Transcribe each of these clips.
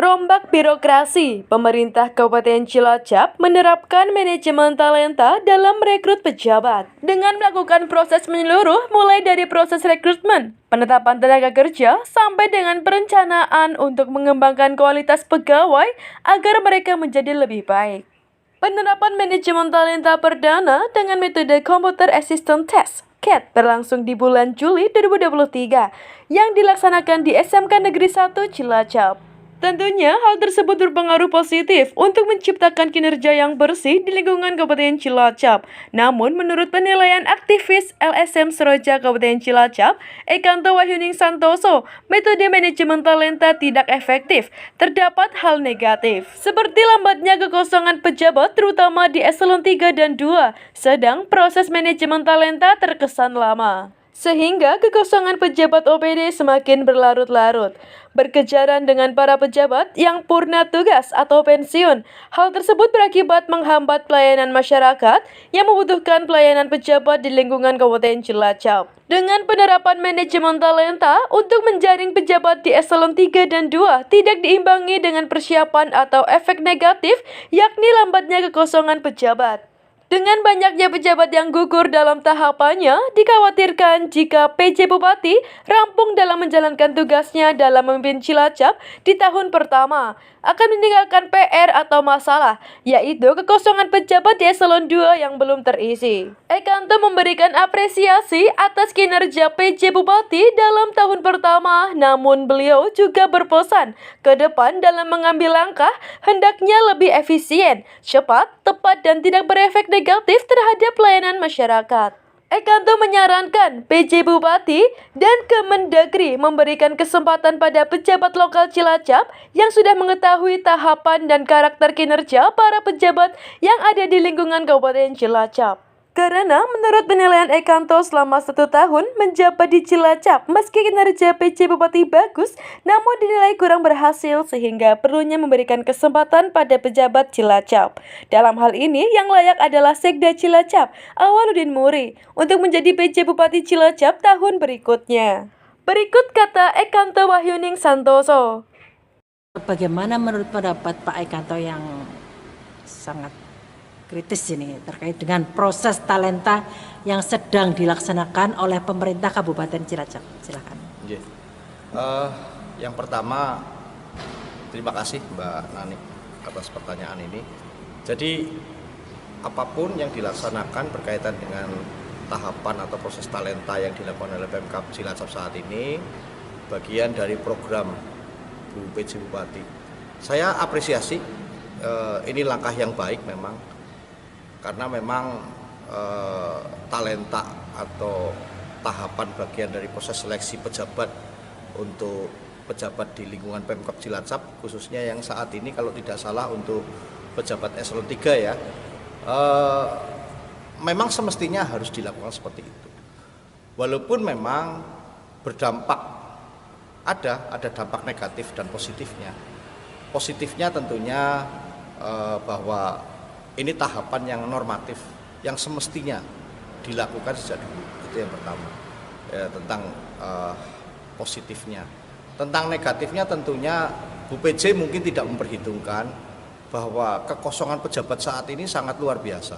Merombak birokrasi, pemerintah Kabupaten Cilacap menerapkan manajemen talenta dalam merekrut pejabat dengan melakukan proses menyeluruh mulai dari proses rekrutmen, penetapan tenaga kerja, sampai dengan perencanaan untuk mengembangkan kualitas pegawai agar mereka menjadi lebih baik. Penerapan manajemen talenta perdana dengan metode Computer Assistant Test (CAT) berlangsung di bulan Juli 2023 yang dilaksanakan di SMK Negeri 1 Cilacap. Tentunya hal tersebut berpengaruh positif untuk menciptakan kinerja yang bersih di lingkungan Kabupaten Cilacap. Namun menurut penilaian aktivis LSM Seroja Kabupaten Cilacap, Ekanto Wahyuning Santoso, metode manajemen talenta tidak efektif. Terdapat hal negatif, seperti lambatnya kekosongan pejabat terutama di eselon 3 dan 2, sedang proses manajemen talenta terkesan lama. Sehingga kekosongan pejabat OPD semakin berlarut-larut, berkejaran dengan para pejabat yang purna tugas atau pensiun. Hal tersebut berakibat menghambat pelayanan masyarakat yang membutuhkan pelayanan pejabat di lingkungan Kabupaten Cilacap. Dengan penerapan manajemen talenta untuk menjaring pejabat di eselon 3 dan 2 tidak diimbangi dengan persiapan atau efek negatif, yakni lambatnya kekosongan pejabat. Dengan banyaknya pejabat yang gugur dalam tahapannya, dikhawatirkan jika PJ Bupati rampung dalam menjalankan tugasnya dalam memimpin Cilacap di tahun pertama, akan meninggalkan PR atau masalah, yaitu kekosongan pejabat di eselon 2 yang belum terisi. Ekanto memberikan apresiasi atas kinerja PJ Bupati dalam tahun pertama, namun beliau juga berpesan ke depan dalam mengambil langkah hendaknya lebih efisien, cepat, tepat, dan tidak berefek negatif terhadap pelayanan masyarakat. Ekanto menyarankan PJ Bupati dan Kemendagri memberikan kesempatan pada pejabat lokal Cilacap yang sudah mengetahui tahapan dan karakter kinerja para pejabat yang ada di lingkungan Kabupaten Cilacap. Karena menurut penilaian Ekanto selama 1 tahun menjabat di Cilacap, meski kinerja PJ Bupati bagus, namun dinilai kurang berhasil sehingga perlunya memberikan kesempatan pada pejabat Cilacap. Dalam hal ini yang layak adalah Sekda Cilacap, Awaludin Muri, untuk menjadi PJ Bupati Cilacap tahun berikutnya. Berikut kata Ekanto Wahyuning Santoso. Bagaimana menurut pendapat Pak Ekanto yang sangat kritis ini terkait dengan proses talenta yang sedang dilaksanakan oleh pemerintah Kabupaten Cilacap? Silakan. Yang pertama, terima kasih Mbak Nani atas pertanyaan ini. Jadi apapun yang dilaksanakan berkaitan dengan tahapan atau proses talenta yang dilakukan oleh Pemkab Cilacap saat ini bagian dari program Bu PJ Bupati. Saya apresiasi, ini langkah yang baik memang. Karena memang talenta atau tahapan bagian dari proses seleksi pejabat untuk pejabat di lingkungan Pemkab Cilacap, khususnya yang saat ini kalau tidak salah untuk pejabat eselon 3 ya, memang semestinya harus dilakukan seperti itu. Walaupun memang berdampak, ada dampak negatif dan positifnya. Positifnya tentunya bahwa ini tahapan yang normatif, yang semestinya dilakukan sejak dulu. Itu yang pertama. Tentang positifnya. Tentang negatifnya tentunya Bu PJ mungkin tidak memperhitungkan bahwa kekosongan pejabat saat ini sangat luar biasa.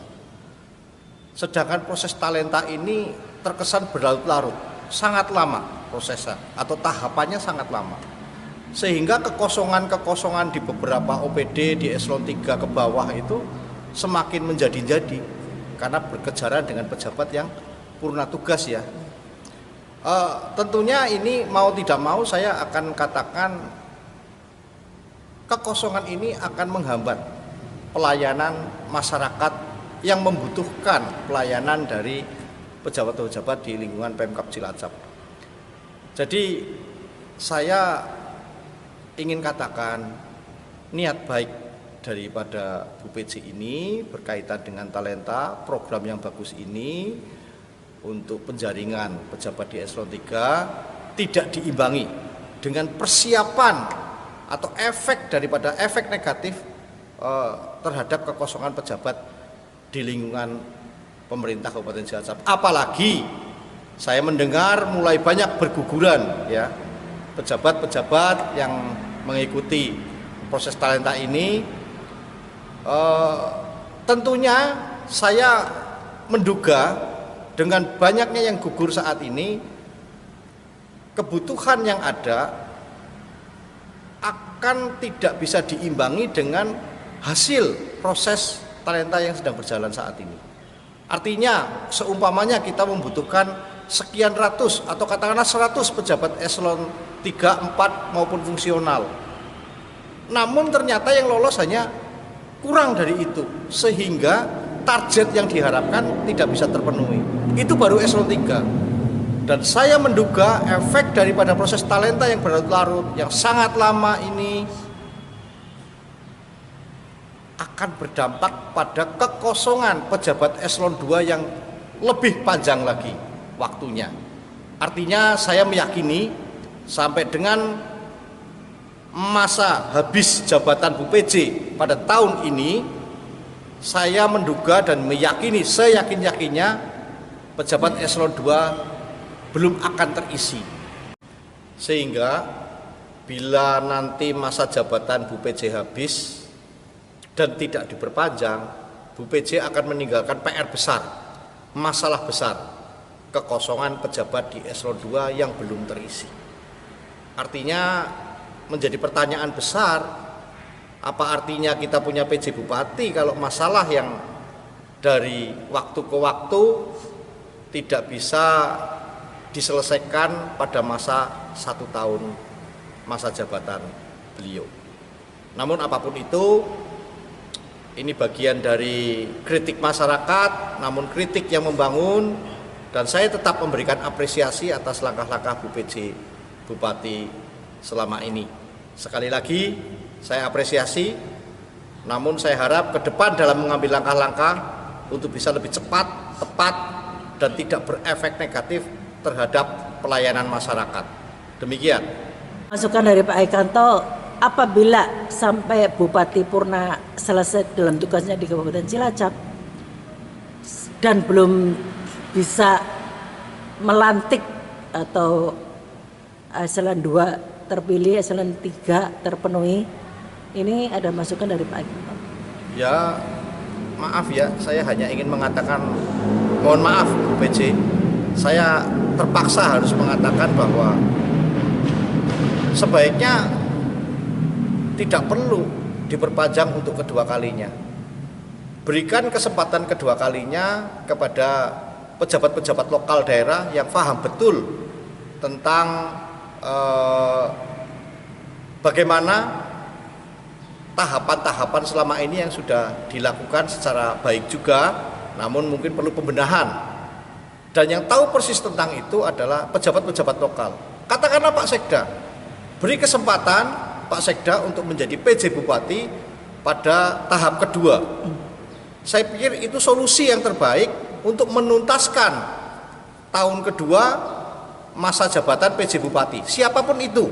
Sedangkan proses talenta ini terkesan berlarut-larut, sangat lama prosesnya atau tahapannya sangat lama. Sehingga kekosongan-kekosongan di beberapa OPD di eselon 3 ke bawah itu semakin menjadi-jadi karena berkejaran dengan pejabat yang purna tugas ya. Tentunya ini mau tidak mau saya akan katakan kekosongan ini akan menghambat pelayanan masyarakat yang membutuhkan pelayanan dari pejabat-pejabat di lingkungan Pemkab Cilacap. Jadi saya ingin katakan niat baik daripada Bu PJ ini berkaitan dengan talenta, program yang bagus ini untuk penjaringan pejabat di eselon 3 tidak diimbangi dengan persiapan atau efek daripada efek negatif terhadap kekosongan pejabat di lingkungan pemerintah Kabupaten Cilacap. Apalagi saya mendengar mulai banyak berguguran ya pejabat-pejabat yang mengikuti proses talenta ini, tentunya saya menduga dengan banyaknya yang gugur saat ini, kebutuhan yang ada akan tidak bisa diimbangi dengan hasil proses talenta yang sedang berjalan saat ini. Artinya seumpamanya kita membutuhkan sekian ratus atau katakanlah 100 pejabat eselon 3, 4 maupun fungsional. Namun ternyata yang lolos hanya kurang dari itu, sehingga target yang diharapkan tidak bisa terpenuhi. Itu baru eselon 3. Dan saya menduga efek daripada proses talenta yang berlarut-larut, yang sangat lama ini akan berdampak pada kekosongan pejabat eselon 2 yang lebih panjang lagi waktunya. Artinya saya meyakini sampai dengan masa habis jabatan Bu PJ pada tahun ini, saya menduga dan meyakini seyakin-yakinnya pejabat eselon 2 belum akan terisi. Sehingga bila nanti masa jabatan Bu PJ habis dan tidak diperpanjang, Bu PJ akan meninggalkan PR besar, masalah besar, kekosongan pejabat di eselon 2 yang belum terisi. Artinya menjadi pertanyaan besar, apa artinya kita punya PJ Bupati kalau masalah yang dari waktu ke waktu tidak bisa diselesaikan pada masa 1 tahun masa jabatan beliau. Namun apapun itu, ini bagian dari kritik masyarakat, namun kritik yang membangun, dan saya tetap memberikan apresiasi atas langkah-langkah Bu PJ Bupati selama ini. Sekali lagi saya apresiasi, namun saya harap ke depan dalam mengambil langkah-langkah untuk bisa lebih cepat, tepat, dan tidak berefek negatif terhadap pelayanan masyarakat. Demikian. Masukan dari Pak Aikanto, apabila sampai Bupati Purna selesai dalam tugasnya di Kabupaten Cilacap dan belum bisa melantik atau eselon 2 terpilih, eselon 3 terpenuhi, ini ada masukan dari Pak Aikanto. Ya, maaf ya, saya hanya ingin mengatakan, mohon maaf Bu PJ, saya terpaksa harus mengatakan bahwa sebaiknya tidak perlu diperpanjang untuk kedua kalinya. Berikan kesempatan kedua kalinya kepada pejabat-pejabat lokal daerah yang paham betul tentang bagaimana tahapan-tahapan selama ini yang sudah dilakukan secara baik juga, namun mungkin perlu pembenahan. Dan yang tahu persis tentang itu adalah pejabat-pejabat lokal. Katakanlah Pak Sekda, beri kesempatan Pak Sekda untuk menjadi PJ Bupati pada tahap kedua. Saya pikir itu solusi yang terbaik untuk menuntaskan tahun kedua masa jabatan PJ Bupati, siapapun itu.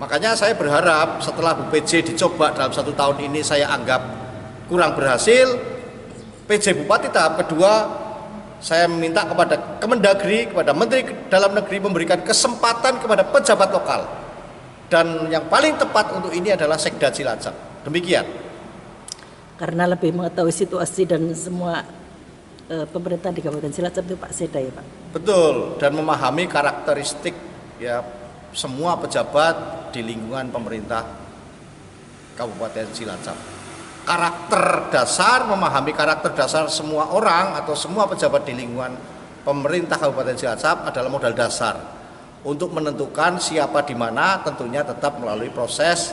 Makanya saya berharap setelah Bu PJ dicoba dalam 1 tahun ini saya anggap kurang berhasil, PJ Bupati tahap kedua saya meminta kepada Kemendagri, kepada Menteri Dalam Negeri memberikan kesempatan kepada pejabat lokal. Dan yang paling tepat untuk ini adalah Sekda Cilacap. Demikian. Karena lebih mengetahui situasi dan semua pemerintah di Kabupaten Cilacap itu Pak Sekda ya Pak? Betul, dan memahami karakteristik ya semua pejabat di lingkungan pemerintah Kabupaten Cilacap. Karakter dasar, memahami karakter dasar semua orang atau semua pejabat di lingkungan pemerintah Kabupaten Cilacap adalah modal dasar untuk menentukan siapa di mana, tentunya tetap melalui proses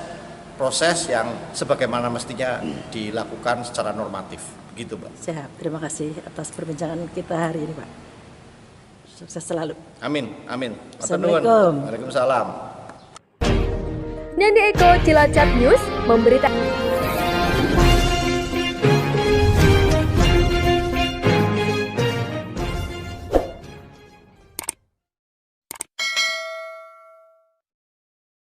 yang sebagaimana mestinya dilakukan secara normatif. Begitu, Pak. Siap, terima kasih atas perbincangan kita hari ini, Pak. Sukses selalu. Amin. Assalamualaikum. Waalaikumsalam. Nandi Eko, Cilacap News, memberitakan.